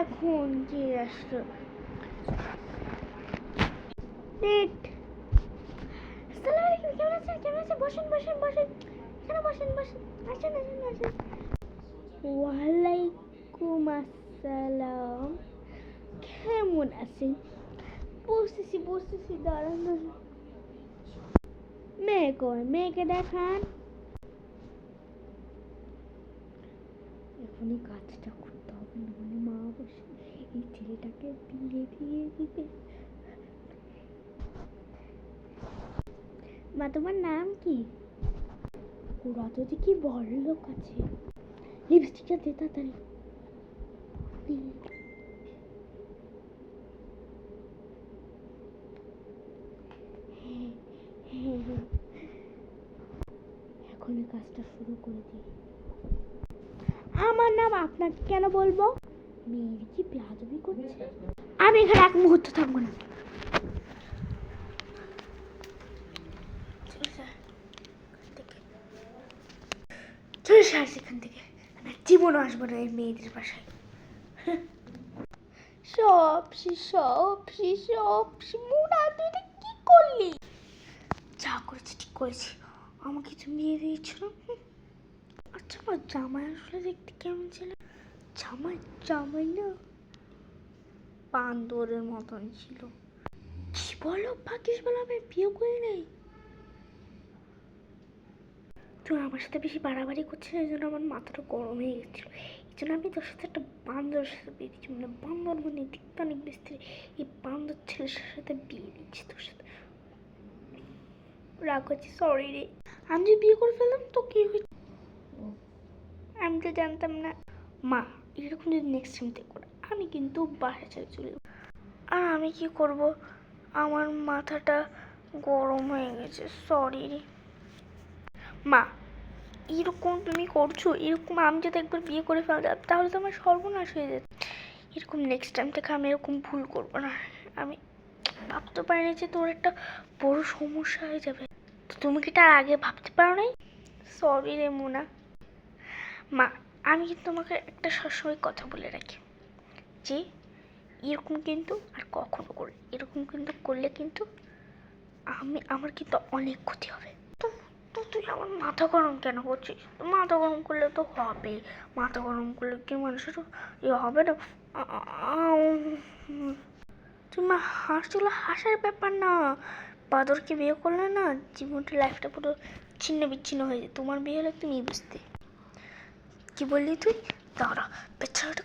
এখন যে আসলো কেমন আছেন? বসেন এখানে বসেন। আসেন। ওয়ালাইকুম আসসালাম। কেমন আছেন? বসতেছি দাঁড়ান। মেয়েকে দেখান। এখনই কাজটা করতে হবে, নাহলে মা বসে এই ছেলেটাকে বিয়ে দিয়ে দিবে। মা, তোমার নাম কি? ওরা তো দেখি বড় লোক আছে। লিপস্টিকটা দে তাড়াতাড়ি। হ্যাঁ, এখনই কাজটা শুরু করে দিই। আমার নাম আপনাকে কেন বলবো? মেয়ের কি বেয়াদবি করছে? আমি এখানে এক মুহূর্ত থাকবো না। চলে যাস এখান থেকে। আমি জীবনও আসবো না এই মেয়েদের বাসায়। সব মুনা, তুই এটা কি করলি? যা করেছি ঠিক করেছি। আমাকে তো বিয়ে দিয়েছিল। আচ্ছা, আমার জামাই আসলে দেখতে কেমন ছিল? জামাই না বান্দরের মতন ছিল। কি বলো? ভাগ্যিস বলো আমি বিয়ে করি নাই। তুই আমার সাথে বেশি বাড়াবাড়ি করছিস, এই জন্য আমার মাথাটা গরম হয়ে গেছিল। এই জন্য আমি তোর সাথে একটা বান্দরের সাথে বিয়ে দিচ্ছি। মানে বান্দর মানে দেখতে অনেক বেশি। এই বান্দর ছেলের সাথে বিয়ে দিচ্ছি তোর সাথে। রাগ হচ্ছে, সরি রে। আমি যে বিয়ে করে ফেললাম তো কি হয়েছে? আমি তো জানতাম না। মা, এরকম যদি নেক্সট টাইম দেখো না, আমি কিন্তু বাসা ছেড়ে চলে যাবো। আর আমি কি করব? আমার মাথাটা গরম হয়ে গেছে, সরি রে। মা, এরকম তুমি করছো? এরকম আমি যদি একবার বিয়ে করে ফেলতাম তাহলে তো আমার সর্বনাশ হয়ে যেত। এরকম নেক্সট টাইম থেকে আমি এরকম ভুল করবো না। আমি ভাবতে পারিনি যে তোর একটা বড় সমস্যা হয়ে যাবে। তো তুমি কি তার আগে ভাবতে পারো নাই? সরি রে মোনা। মা, আমি কিন্তু তোমাকে একটা সবসময় কথা বলে রাখি যে এরকম কিন্তু আর কখনো করে এরকম কিন্তু করলে কিন্তু আমার কিন্তু অনেক ক্ষতি হবে। তো তুই আমার মাথা গরম কেন করছিস? মাথা গরম করলে তো হবে। মাথা গরম করলে কি মানুষের হবে না? তুমি হাসছিল, হাসার ব্যাপার না। বাদরকে বিয়ে করলে না জীবনটা লাইফটা পুরো ছিন্ন বিচ্ছিন্ন হয়ে যায়। তোমার বিয়ে হলে তুমি বুঝতে। কি বললি তুই? দাঁড়া, পেছাটা